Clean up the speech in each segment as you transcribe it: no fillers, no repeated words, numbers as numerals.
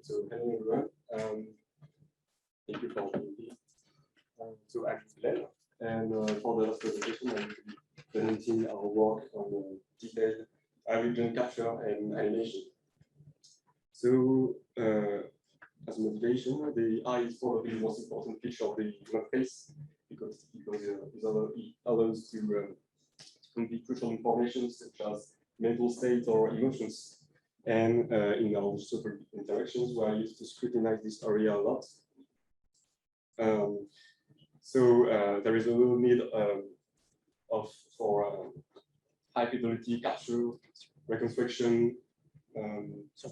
So hello everyone. Thank you for being here. So I'm Glenn, and for the last presentation, I will be presenting our work on detailed eye region capture and animation. So as a motivation, the eye is probably the most important feature of the human face because it allows to convey crucial information such as mental state or emotions. And in our social interactions, we are used to scrutinize this area a lot. So there is a little need for high fidelity capture, reconstruction. So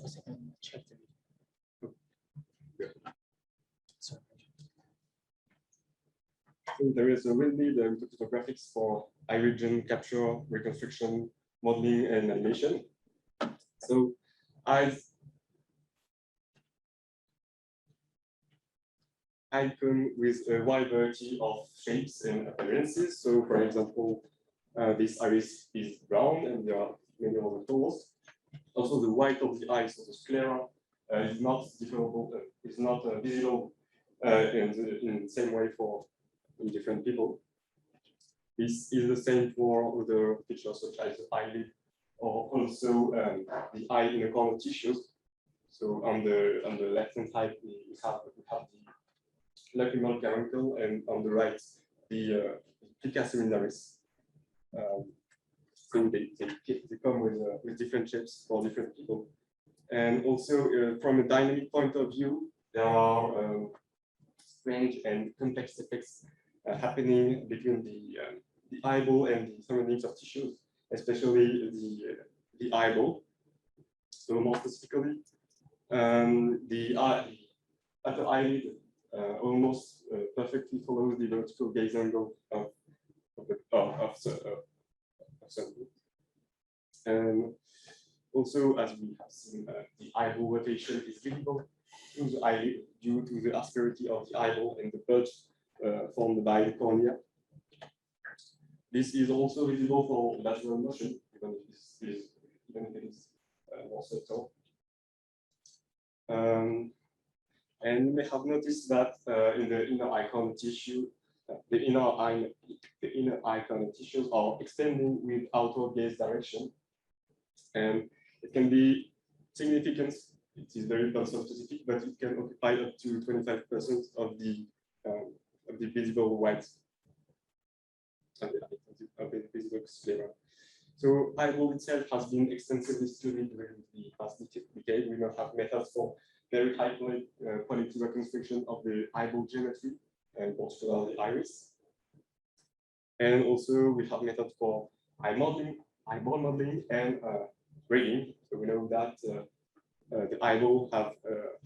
there is a real need to photographics for eye region capture, reconstruction, modeling, and animation. So eyes icon with a wide variety of shapes and appearances. So for example, this iris is brown and there are many other colors. Also the white of the eye, so the sclera, is not visible in the same way for different people. This is the same for other features such as the eyelid, or also the eye inner corner tissues. So on the left hand side we have the lacrimal caruncle, and on the right the plica seminaris. So they come with different shapes for different people. And also from a dynamic point of view, there are strange and complex effects happening between the eyeball and the surroundings of tissues, especially the eyeball. So more specifically, the upper eyelid almost perfectly follows the vertical gaze angle of something. And also, as we have seen, the eyeball rotation is visible through the eyelid due to the asperity of the eyeball and the bulge formed by the cornea. This is also visible for lateral motion, even if it is more subtle. And you may have noticed that in the inner eye corner tissue, the inner eye corner tissues are extending with outward gaze direction, and it can be significant. It is very person specific, but it can occupy up to 25% of the visible white of the visible sclera. So eyeball itself has been extensively studied during the past decade. We now have methods for very high quality reconstruction of the eyeball geometry, and particularly the iris. And also we have methods for eyeball modeling, and grading. So we know that the eyeball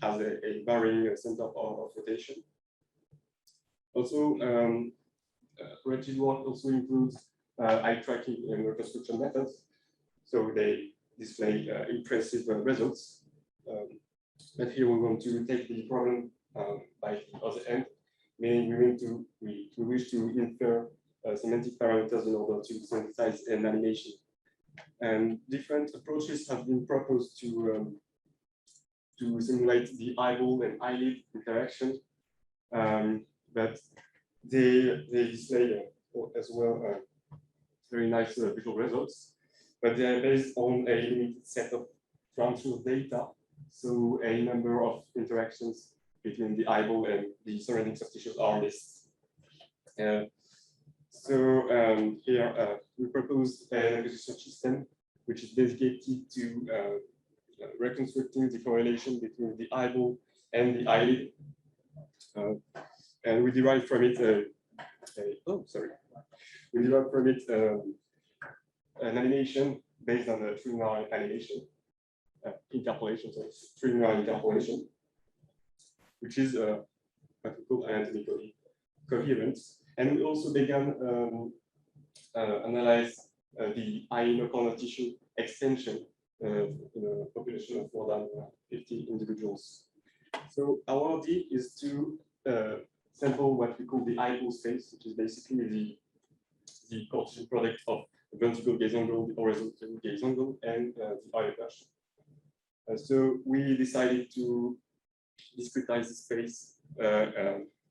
has a varying center of rotation. Also, corrective work also includes eye tracking and reconstruction methods. So they display impressive results. But here we want to take the problem by the other end, meaning we wish to infer semantic parameters in order to synthesize an animation. And different approaches have been proposed to simulate the eyeball and eyelid interaction, but they display as well very nice visual results, but they are based on a limited set of transfer data. So a number of interactions between the eyeball and the surroundings of tissues are missed. Here we propose a reconstruction system which is dedicated to reconstructing the correlation between the eyeball and the eyelid, and we derive from it an animation based on the trilinear animation. Trilinear interpolation, which is what we call anatomically coherent. And we also began analyze the eye inner corner tissue extension in a population of more than 50 individuals. So our idea is to sample what we call the eyeball space, which is basically the Cartesian product of the vertical gaze angle, the horizontal gaze angle, and the eye aperture. So we decided to discretize the space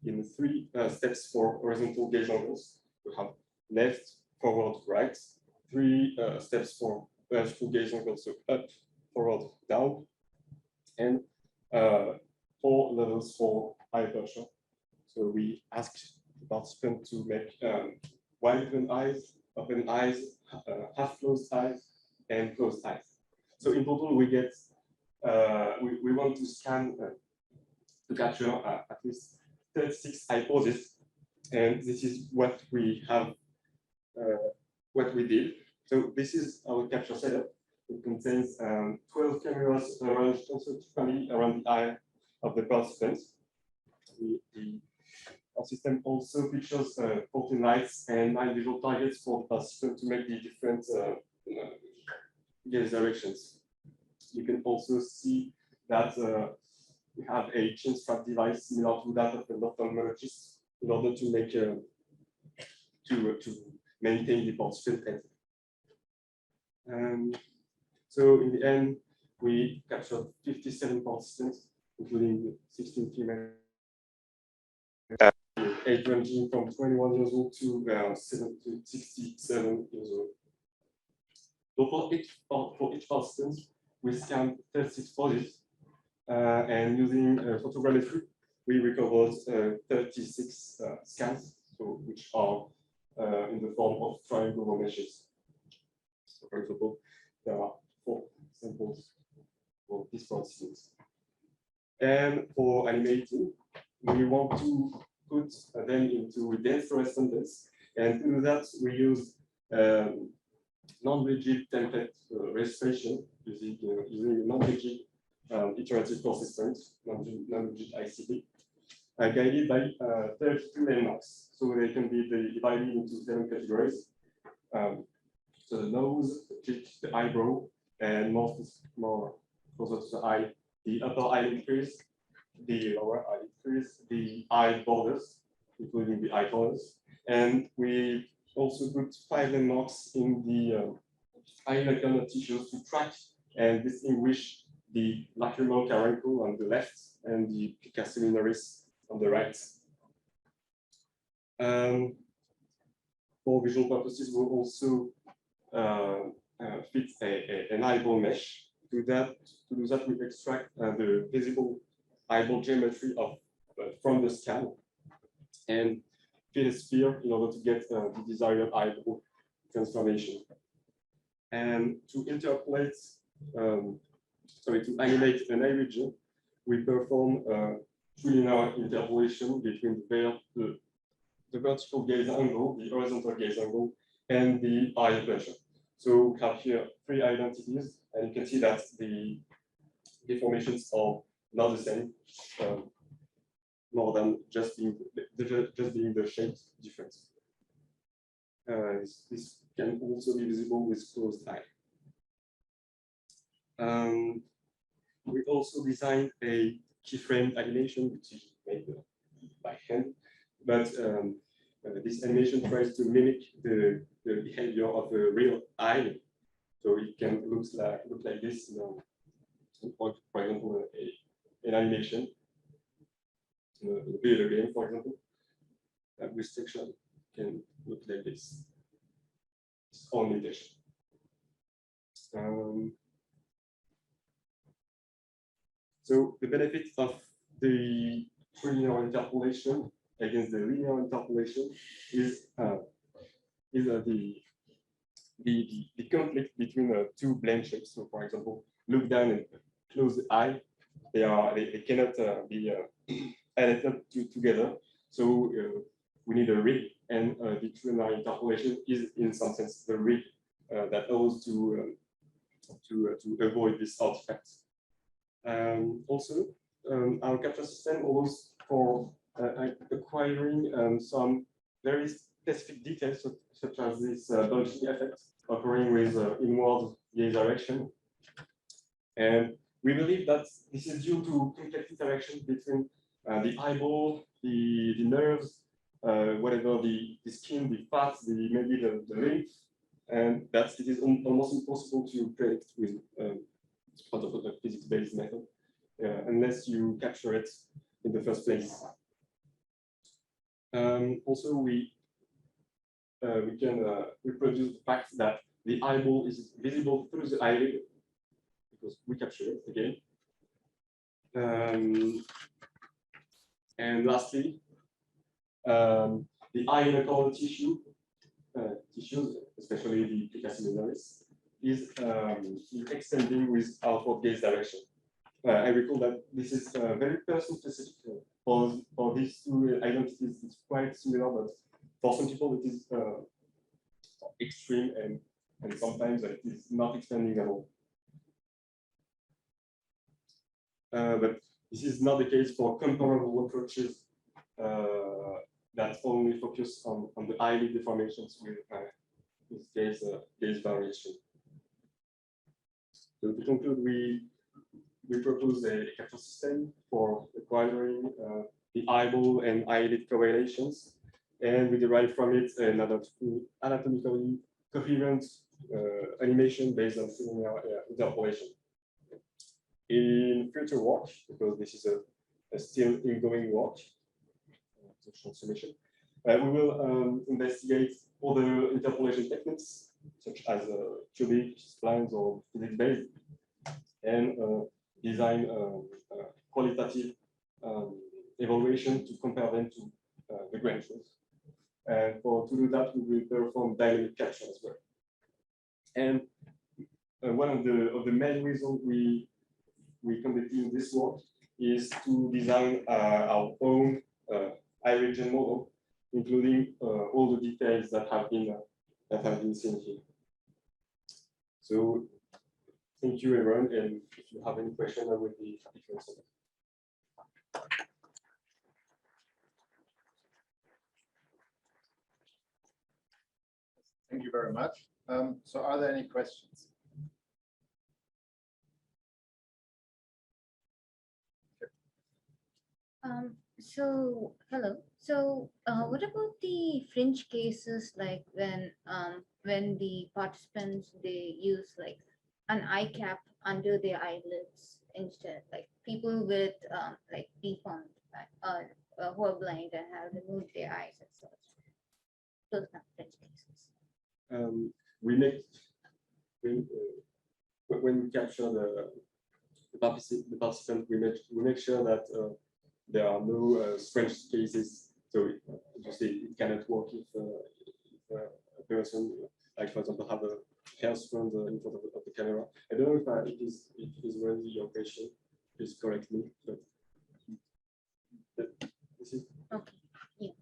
in 3 steps for horizontal gaze angles. We have left, forward, right. 3 steps for vertical gaze angles, so up, forward, down, and 4 levels for aperture. So we asked the participant to make wide open eyes, half closed eyes, and closed eyes. So in total, we get we want to scan to capture at least 36 hypotheses, and this is what we have, what we did. So this is our capture setup. It contains 12 cameras arranged consecutively around the eye of the participants. Our system also features 14 lights and 9 visual targets for the participant to make the different gaze directions. You can also see that we have a chin strap device similar to that of an ophthalmologist in order to make to maintain the participant head. So in the end, we captured 57 participants, including 16 female, age ranging from 21 years old to 67 years old. So for each participant, we scanned 36 bodies, and using photogrammetry, we recovered 36 scans, so which are in the form of triangular meshes. So for example, there are 4 samples for these participants. And for animating, we want to put them into dense correspondence, and to do that, we use non-rigid template registration using non-rigid iterative persistence, non-rigid ICD, guided by 32 landmarks. So they can be divided into 7 categories. So the nose, the cheek, the eyebrow, and more closer to the eye, the upper eyelid crease, the lower eyelid crease, the eye borders, including the eye corners. And we also put 5 landmarks in the eye lacunar tissues to track and distinguish the lacrimal caruncle on the left and the plica semilunaris on the right. For visual purposes, we'll also fit an eyeball mesh. To do that, we extract the visible eyeball geometry from the scan and fit a sphere in order to get the desired eyeball transformation. And to interpolate, to animate an eye region, we perform trilinear interpolation between the vertical gaze angle, the horizontal gaze angle, and the eye aperture. So we have here 3 identities, and you can see that the deformations are not the same, more than just being the shape difference. This can also be visible with closed eye. We also designed a keyframe animation, which is made by hand, but this animation tries to mimic the behavior of a real eye. So it can look like this, for example, an animation, a video game, for example, with section can look like this. It's own imitation. So the benefit of the trilinear interpolation against the linear interpolation is the conflict between 2 blend shapes. So, for example, look down and close the eye. They cannot be added up together. So we need a rig, and the trilinear interpolation is, in some sense, the rig that allows to avoid this artifact. Also, our capture system allows for acquiring some very specific details, such as this bulging effect occurring with inward gaze direction. And we believe that this is due to complex interaction between the eyeball, the nerves, whatever the skin, the fat, maybe the lymph, and that it is almost impossible to predict with physics-based method. unless you capture it in the first place. Also, we can reproduce the fact that the eyeball is visible through the eyelid because we capture it again. And lastly, the eye corneal tissues, especially the plica similaris, is extending with outward gaze direction. I recall that this is very person-specific. For these two identities, it's quite similar, but for some people it is extreme, and sometimes it is not expanding at all. But this is not the case for comparable approaches that only focus on the eyelid deformations with gaze variation. So to conclude, we propose a capture system for acquiring the eyeball and eyelid correlations, and we derive from it an anatomically coherent animation based on trilinear interpolation. In future work, because this is a still ongoing work, transformation, we will investigate other interpolation techniques, such as cubic, splines, or physics-based, and design qualitative evaluation to compare them to the grain truth. And to do that, we will perform dynamic capture as well. And one of the main reasons we conducting this work is to design our own eye region model, including all the details that have been seen here. So thank you, everyone, and if you have any questions, I will be happy to answer them. Thank you very much. So are there any questions? So hello. So what about the fringe cases, like when the participants, they use like an eye cap under their eyelids instead, like people with like deformed who are blind and have removed their eyes and such. Those kind of fringe cases. We make when we capture the participant, we make sure that there are no strange cases. So it cannot work if a person, like for example, have a hair strand in front of the camera. I don't know if it is really your question. Please correct me. But this is okay. Yeah.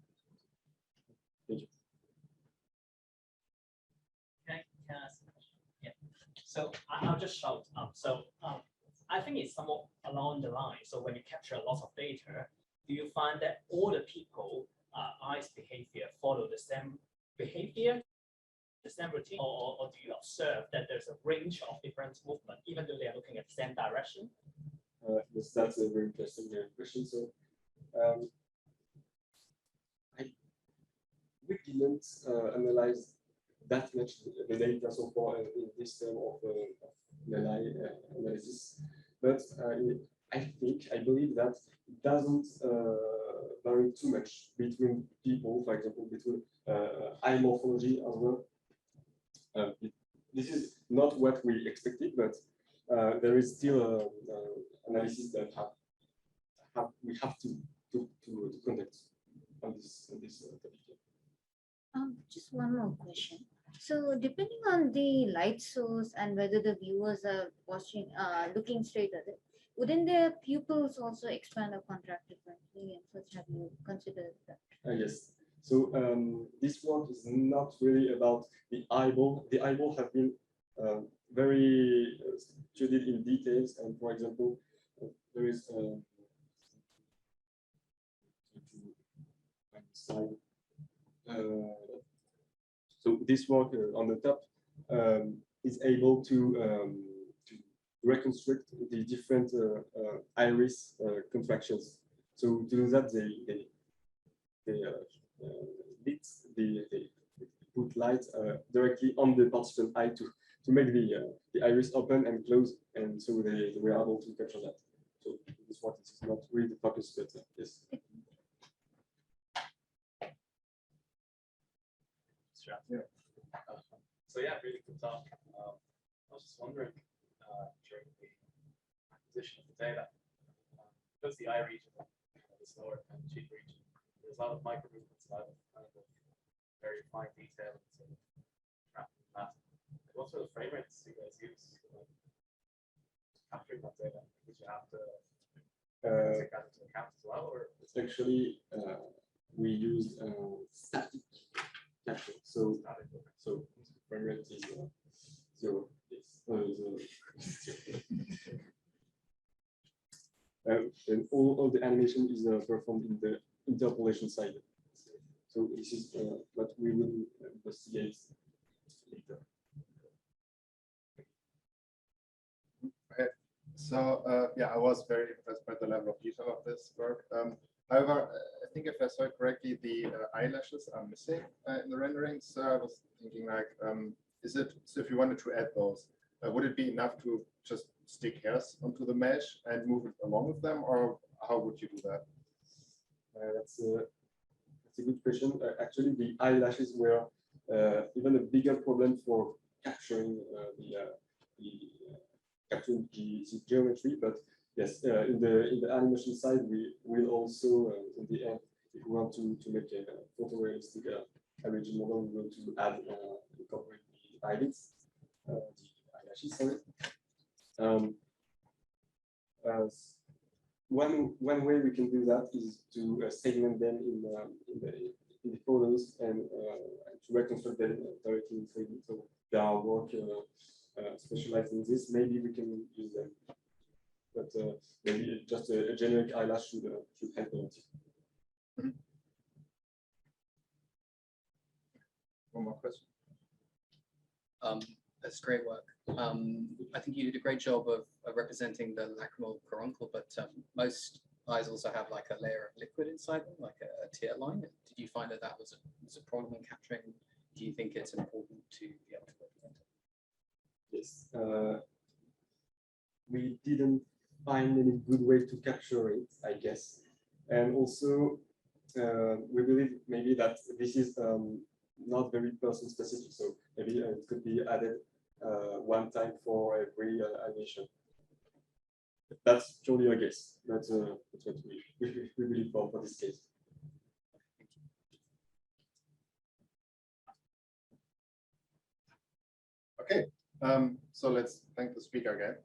Thank you. Can I ask a question? Yeah. So I'll just shout. I think it's somewhat along the line. So when you capture a lot of data, do you find that all the people eyes behavior follow the same behavior, the same routine, or do you observe that there's a range of different movement, even though they are looking at the same direction? Yes, that's a very interesting question. So we didn't analyze that much the data so far in this term of analysis, but I believe that it doesn't vary too much between people, for example, between eye morphology as well. This is not what we expected, but there is still analysis that we have to conduct on this topic. Just one more question. So depending on the light source and whether the viewers are watching, looking straight at it, wouldn't their pupils also expand or contract differently? And such, have you considered that? Yes. So this work is not really about the eyeball. The eyeball have been very studied in details. And for example, there is slide. So this work on the top is able to reconstruct the different iris contractions. So to do that, they put light directly on the participant eye to make the iris open and close, and so they were able to capture that. So this one is not really the focus, but yes. Yeah. So yeah, really good talk. I was just wondering during the acquisition of the data, because the eye region, this lower kind of cheek region, there's a lot of micro movements, a lot of kind of very fine detail and sort of tracking that. What sort of frame rates do you guys use for capturing that data? Did you have to take that into account as well, or It's actually we use static capture. So frame rate is 0. And all the animation is performed in the interpolation side. So this is what we will investigate later. Okay. So yeah, I was very impressed by the level of detail of this work. However, I think if I saw it correctly, the eyelashes are missing in the renderings. So I was thinking like, is it, so if you wanted to add those, would it be enough to just stick hairs onto the mesh and move it along with them, or how would you do that? That's a good question. Actually, the eyelashes were even a bigger problem for capturing capturing the geometry. But yes, in the animation side, we will also in the end, if we want to make a photorealistic image model, we want to add incorporate the eyelids, the eyelashes. Sorry. One way we can do that is to segment them in the photos and to reconstruct them directly in 3D. So there are work specialized in this. Maybe we can use them, but maybe just a generic eyelash should help them. One more question. That's great work. I think you did a great job of representing the lacrimal caruncle, but most eyes also have like a layer of liquid inside them, like a tear line. Did you find that that was a problem in capturing? Do you think it's important to be able to represent it? Yes. We didn't find any good way to capture it, I guess. And also, we believe maybe that this is not very person specific. So maybe it could be added one time for every animation. That's purely a guess. That's what we believe for this case. Okay, so let's thank the speaker again.